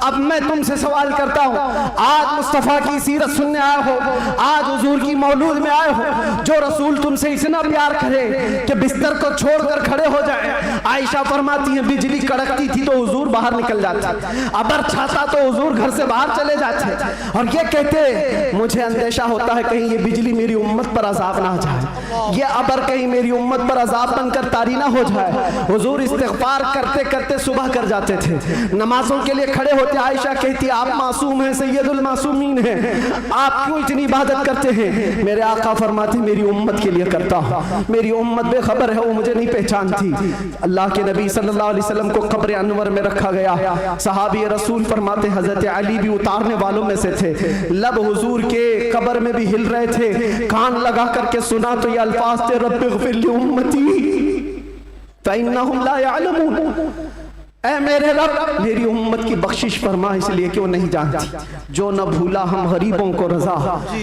अब मैं तुमसे सवाल करता हूँ, आज मुस्तफ़ा की सीरत सुनने आए हो, आज हुजूर की मौलूद में आए हो, जो रसूल तुमसे इतना प्यार करे कि बिस्तर को छोड़कर खड़े हो जाए। आयशा फरमाती है बिजली कड़कती थी तो हुजूर बाहर निकल जाते, अबर छाता तो हुजूर घर से बाहर चले जाते और ये कहते मुझे अंदेशा होता है कहीं ये बिजली मेरी उम्मत पर अजाब ना आ जाए, ये अबर कहीं मेरी उम्मत पर अजाब बनकर तारी ना हो जाए। हुजूर इस्तिग़फ़ार करते करते सुबह कर जाते थे, नमाजों के लिए खड़े होते। आयशा कहती आप मासूम हैं, सैयदुल मासूमीन हैं, आप क्यों इतनी इबादत करते हैं? मेरे आका फरमाते मेरी उम्मत के लिए करता हूँ, मेरी उम्मत बेखबर है, वो मुझे नहीं पहचानती। अल्लाह के नबी सल्लल्लाहु अलैहि वसल्लम को कब्र अनवर में रखा गया। सहाबी रसूल फरमाते हजरत अली भी उतारने वालों में से थे। लब हुजूर के कब्र में भी हिल रहे थे, कान लगा करके सुना तो ये अल्फाज थे रब्बिग़फ़िर ली उम्मती फ़इन्नहुम ला यअलमून, ऐ मेरे रब मेरी उम्मत की बख्शिश फरमा, इसलिए कि वो नहीं जानती। जो न भूला हम गरीबों को रजा,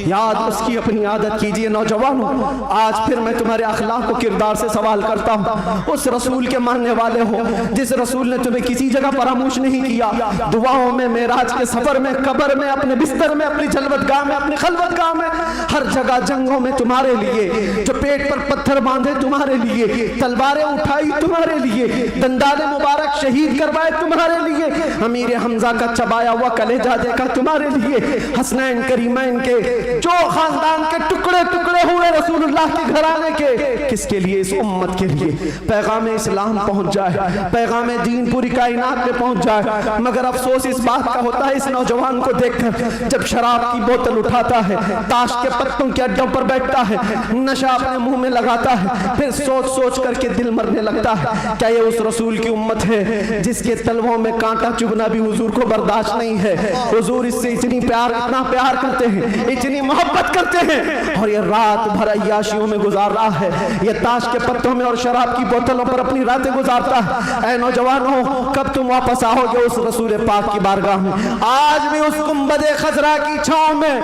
याद उसकी अपनी आदत कीजिए। नौजवानों, आज फिर मैं तुम्हारे अखलाक को किरदार से सवाल करता हूँ। उस रसूल के मानने वाले हो जिस रसूल ने तुम्हें किसी जगह फरामोश नहीं किया, दुआओं में, मेराज के सफर में, कब्र में, अपने बिस्तर में, अपनी जलवतगाह में, अपनी खलवतगाह में, हर जगह जंगों में तुम्हारे लिए, जो पेट पर पत्थर बांधे तुम्हारे लिए, तलवारें उठाई तुम्हारे लिए, दंदाने मुबारक शहीद करवाए तुम्हारे लिए, अमीर हमजा का चबाया हुआ कलेजा देखा तुम्हारे लिए, हसनैन करीमैन के जो खानदान के टुकड़े टुकड़े हुए रसूलुल्लाह के घराने के, किसके लिए? इस उम्मत के लिए पैगाम इस्लाम पहुंच जाए, पैगाम दीन पूरी कायनात में पहुंच जाए। मगर अफसोस इस बात का होता है इस नौजवान को देखकर, जब शराब की बोतल उठाता है, ताश के पत्तों के अड्डों पर बैठता है, नशा अपने मुंह में लगाता है, फिर सोच सोच करके दिल मरने लगता है। क्या ये उस रसूल की उम्मत है जिसके तलवों में कांटा चुभना भी हुजूर को बर्दाश्त नहीं है? हुजूर इससे इतना प्यार करते हैं, इतनी मोहब्बत करते हैं, और ये रात भर अय्याशियों में गुजार रहा है, ये ताश के पत्तों में और शराब की बोतलों पर अपनी रातें गुजारता है। ऐ नौजवानों, कब तुम वापस आओगे उस रसूल पाक की बारगाह में? आज भी उस गुंबदे खजरा की छांव में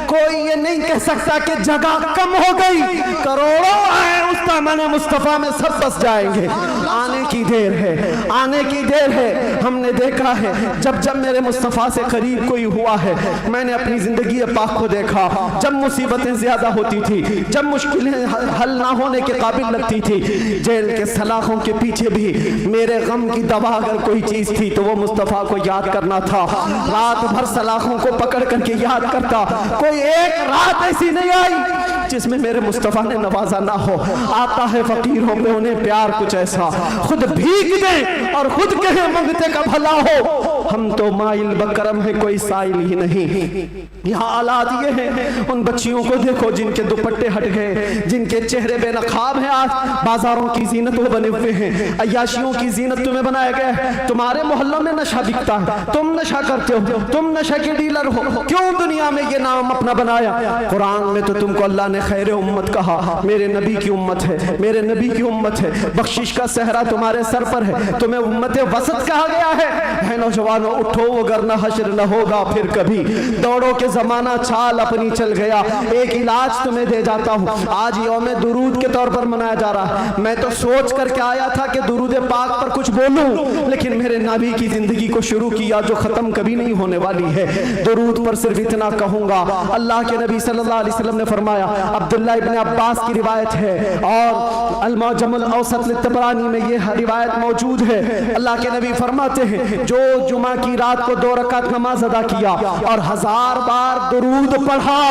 कोई ये नहीं कह सकता कि जगह कम हो गई, करोड़ों आए उस दामन मुस्तफा में सब बस जाएंगे। आने की देर है, आने की देर है। हमने देखा है जब जब मेरे मुस्तफ़ा से करीब कोई हुआ है, मैंने अपनी जिंदगी पाक को देखा, जब मुसीबतें ज्यादा होती थी, जब मुश्किलें हल ना होने के काबिल लगती थी, जेल के सलाखों के पीछे भी मेरे गम की दवा अगर कोई चीज थी तो वो मुस्तफ़ा को याद करना था। रात भर सलाखों को पकड़ करके याद करता, कोई एक रात ऐसी नहीं आई जिसमें मेरे मुस्तफ़ा ने नवाजा ना हो। आता है फकीरों पे उन्हें प्यार कुछ ऐसा, खुद भीग दे और खुद कहे मंगते का भला हो। हम तो माइल बकरम है, कोई साइल ही नहीं। यहाँ औलाद ये है, उन बच्चियों को देखो जिनके दुपट्टे हट गए, जिनके चेहरे बेनकाब हैं। आज बाजारों की जीनत वो बने हुए हैं, अय्याशियों की जीनत तुम्हें बनाया गया है। तुम्हारे मोहल्लों में नशा बिकता है, तुम नशा करते हो, तुम नशा के डीलर हो। क्यों दुनिया में ये नाम अपना बनाया? कुरान में तो तुमको अल्लाह ने खैर उम्मत कहा, मेरे नबी की उम्मत है, मेरे नबी की उम्मत है। बख्शिश का सहरा तुम्हारे सर पर है, तुम्हें उम्मत वसत कहा गया है। नौजवानों उठो, वरना हश्र न होगा फिर कभी। दौड़ो के जमाना चाल अपनी चल गया। एक इलाज तुम्हें दे जाता हूँ, आज यौम दुरूद के तौर पर मनाया जा रहा है। मैं तो सोच करके आया था कि दुरूद पाक पर कुछ बोलूं, लेकिन मेरे नबी की जिंदगी को शुरू किया जो खत्म कभी नहीं होने वाली है। दुरूद पर सिर्फ इतना कहूंगा, अल्लाह के नबी सल्लल्लाहु अलैहि वसल्लम ने फरमाया, अब्दुल्लाह इब्न अब्बास की रिवायत है और अल-मुअज्जमुल औसत लित-तबरानी में ये रिवायत मौजूद है। अल्लाह के नबी फरमाते हैं, जो जुमा की रात को 2 रकात नमाज अदा किया और 1000 बार दुरूद पढ़ा,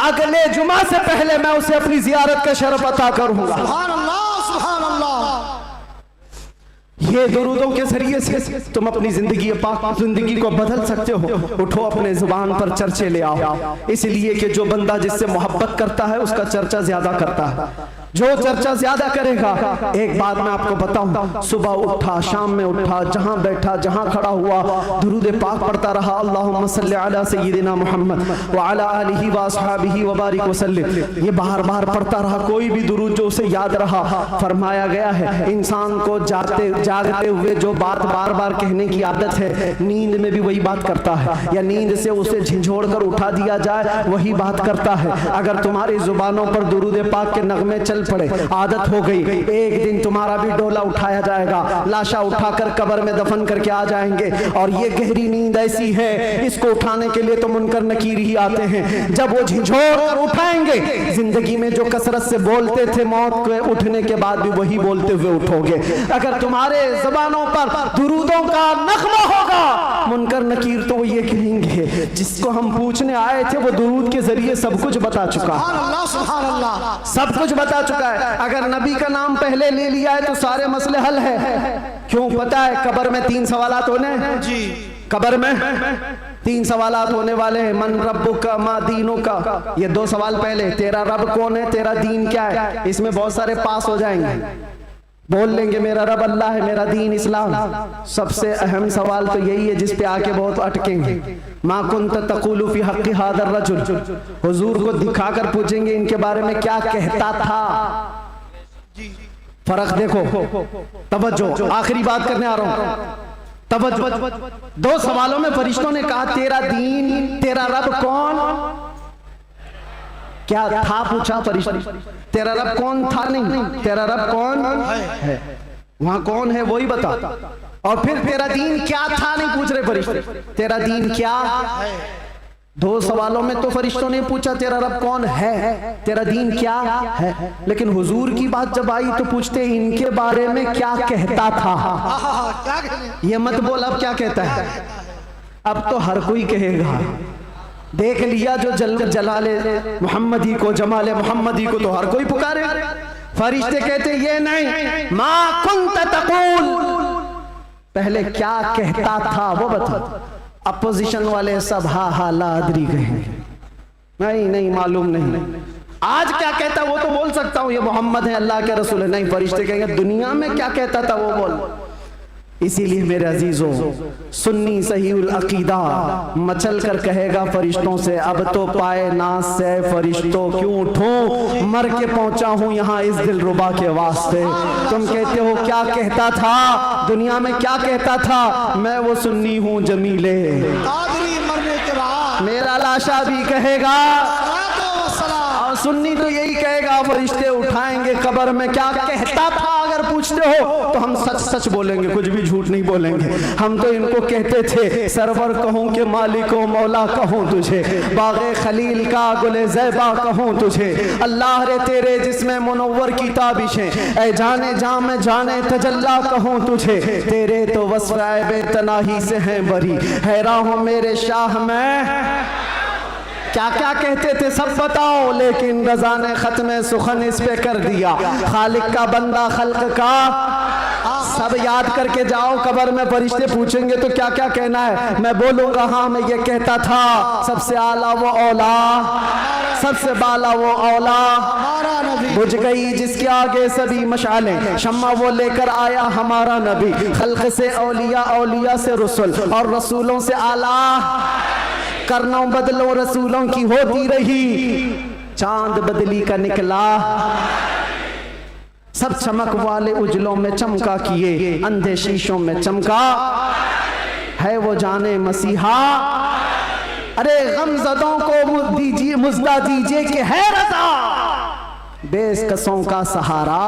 अगले जुमा से पहले मैं उसे अपनी जियारत का शरफ अता करूंगा। सुभान अल्लाह, सुभान अल्लाह। ये दुरूदों के जरिए से तुम अपनी जिंदगी पाक जिंदगी को बदल सकते हो। उठो, अपने जुबान पर चर्चे ले आओ, इसलिए कि जो बंदा जिससे मोहब्बत करता है उसका चर्चा ज्यादा करता है। जो चर्चा ज्यादा करेगा, एक बात मैं आपको बताऊं, सुबह उठा, शाम में उठा, जहां बैठा, जहां खड़ा हुआ, दुरूद पाक पढ़ता रहा, अल्लाहुम्मा सल्ली अला सय्यिदिना मुहम्मद व अला आलिहि व अस्हाबिहि व बारिक वसल्लिम। ये बार बार पढ़ता रहा, कोई भी दुरूद जो उसे याद रहा। फरमाया गया है, इंसान को जागते हुए जो बात बार बार कहने की आदत है, नींद में भी वही बात करता है, या नींद से उसे झिझोड़ कर उठा दिया जाए वही बात करता है। अगर तुम्हारी जुबानों पर दुरूद पाक के नगमे चल पड़े, आदत हो गई। एक दिन तुम्हारा भी डोला उठाया जाएगा, लाशा उठाकर कब्र में दफन करके आ जाएंगे। और ये गहरी नींद ऐसी है, इसको उठाने के लिए तो मुनकर नकीर ही आते हैं। जब वो झिझोर कर उठाएंगे, जिंदगी में जो कसरत से बोलते थे, मौत के उठने के बाद भी वही बोलते हुए उठोगे। अगर तुम्हारे जबानों पर दुरूदों का नगमा होगा, मुनकर नकीर तो वो ये कहेंगे, जिसको हम पूछने आए थे वो दुरूद के जरिए सब कुछ बता चुका है, सब कुछ बता चुका है। अगर नबी का नाम पहले ले लिया है तो सारे मसले हल है। क्यों पता है? कब्र में 3 सवालात होने जी, कब्र में 3 सवालात होने वाले हैं। मन रब्बुका मा दीनुका, ये 2 सवाल पहले, तेरा रब कौन है, तेरा दीन क्या है। इसमें बहुत सारे पास हो जाएंगे, बोल लेंगे मेरा रब अल्लाह है, मेरा दीन इस्लाम। सबसे अहम सवाल तो यही है जिस पे आके बहुत अटकेंगे। मा कुंत तक़ूलु फी हक़्क़ि हाज़ा रजुल, हुजूर को दिखाकर पूछेंगे इनके बारे में क्या कहता था। फर्क देखो, तवज्जो, आखिरी बात करने आ रहा हूं, तवज्जो। 2 सवालों में फरिश्तों ने कहा तेरा दीन, तेरा रब कौन, क्या था पूछा फरिश्ते, तेरा रब कौन था नहीं, तेरा रब कौन है, वहां कौन है वही बता। और फिर तेरा दीन क्या था नहीं पूछ रहे फरिश्ते, तेरा दीन क्या है। 2 सवालों में तो फरिश्तों ने पूछा तेरा रब कौन है, तेरा दीन क्या है, लेकिन हुजूर की बात जब आई तो पूछते इनके बारे में क्या कहता था। ये मत बोल अब क्या कहता है, अब तो हर कोई कहेगा। देख लिया जो जलाले मोहम्मदी को, जमाले मोहम्मदी को तो हर कोई पुकारे। फरिश्ते कहते ये नहीं, मा कुंत तक़ूल, पहले क्या कहता था वो बता। अपोजिशन वाले सब हा हा लादरी कहेंगे, नहीं नहीं मालूम नहीं। आज क्या कहता वो तो बोल सकता हूं, ये मोहम्मद है, अल्लाह के रसूल है। नहीं, फरिश्ते कहेंगे दुनिया में क्या कहता था वो बोल। इसीलिए मेरे अजीजों, सुन्नी सहीउल अकीदा मचल कर कहेगा फरिश्तों से, अब तो पाए नाज से फरिश्तों क्यों उठूं, मर के पहुंचा हूं यहाँ इस दिलरुबा के वास्ते। तुम कहते हो क्या कहता था, दुनिया में क्या कहता था, मैं वो सुन्नी हूं जमीले, मरने के बाद मेरा लाशा भी कहेगा, और सुन्नी तो यही कहेगा। फरिश्ते उठाएंगे कब्र में, क्या कहता था अगर पूछते हो तो हम सच सच बोलेंगे, कुछ भी झूठ नहीं बोलेंगे। हम तो इनको कहते थे सरवर कहूँ के मालिको मौला कहूँ तुझे, बाग़े खलील का गुले ज़ैबा कहूँ तुझे, अल्लाह रे तेरे जिसमें मुनव्वर की ताबिशें, ऐ जाने जा में जाने तजल्ला कहूँ तुझे, तेरे तो वस्फ़ ऐबे तनाही से हैं बरी, हैरान हो मेरे शाह में। क्या क्या कहते थे सब बताओ, लेकिन रज़ा ने ख़त्म सुखन इस पे कर दिया। खालिक का बंदा खल्क का, सब याद करके जाओ। कब्र में फरिश्ते पूछेंगे तो क्या क्या कहना है, मैं बोलूंगा हाँ मैं ये कहता था, सबसे आला वो औला, सबसे बाला वो औला, बुझ गई जिसके आगे सभी मशालें, शम्मा वो लेकर आया हमारा नबी, खल्क से औलिया, औलिया से रसूल, और रसूलों से आला, करना बदलो रसूलों की होती रही, चांद बदली का निकला, सब चमक वाले उजलों में चमका किए, अंधे शीशों में चमका है वो जाने मसीहा। अरे गमज़दों को दीजिए मुज़्दा दीजिए कि है रज़ा, बेकसों का सहारा।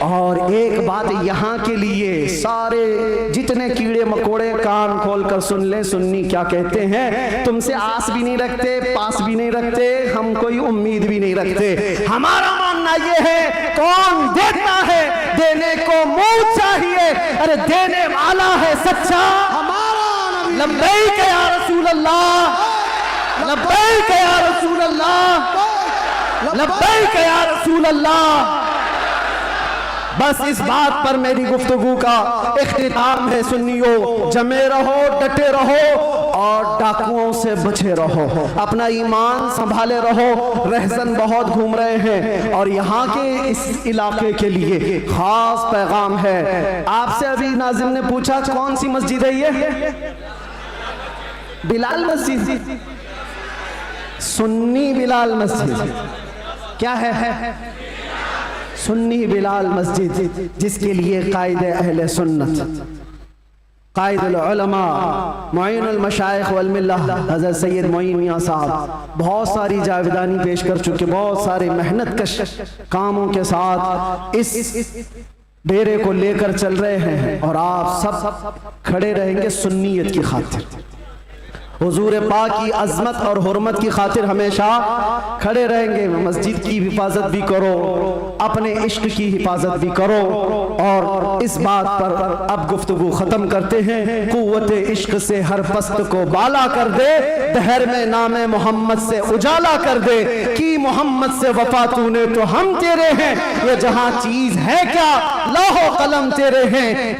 और एक बात यहाँ के लिए, सारे जितने कीड़े मकोड़े कान खोल कर सुन ले, सुन्नी क्या कहते हैं। तुमसे आस भी नहीं रखते, पास भी नहीं रखते, हम कोई उम्मीद भी नहीं रखते। हमारा मानना ये है कौन देता है, देने को मुंह चाहिए, अरे देने वाला है सच्चा हमारा नबी। लब्बैक या रसूल अल्लाह, लब्बैक या रसूल अल्लाह, लब्बैक या रसूल अल्लाह। बस इस बात पर मेरी गुफ्तगू का इख्तिताम है। सुन्नियों, जमे रहो, डटे रहो और डाकुओं से बचे रहो, अपना ईमान संभाले रहो। रहजन बहुत घूम रहे हैं और यहाँ के इस इलाके के लिए खास पैगाम है। आपसे अभी नाज़िम ने पूछा कौन सी मस्जिद है ये, बिलाल मस्जिद, सुन्नी बिलाल मस्जिद। क्या है? सुन्नी बिलाल मस्जिद, जिसके लिए कायदे अहले सुन्नत कायदुल उलमा मुईनुल मशाइख वल मिल्लह हज़रत सैयद मोइन मियां साहब बहुत सारी जावेदानी पेश कर चुके, बहुत सारे मेहनत कश कामों के साथ इस डेरे को लेकर चल रहे हैं और आप सब खड़े रहेंगे सुन्नियत की खातिर, हुजूर पाक की अजमत और हुर्मत की खातिर हमेशा खड़े रहेंगे। मस्जिद की हिफाजत भी करो, अपने इश्क की हिफाजत भी करो। और इस बात पर अब गुफ्तगू खत्म करते हैं। कुव्वत इश्क से हर पस्त को बाला कर दे, दहर में नामे मोहम्मद से उजाला कर दे, कि मोहम्मद से वफा तूने तो हम तेरे हैं, ये जहां चीज है क्या लौहो कलम तेरे हैं।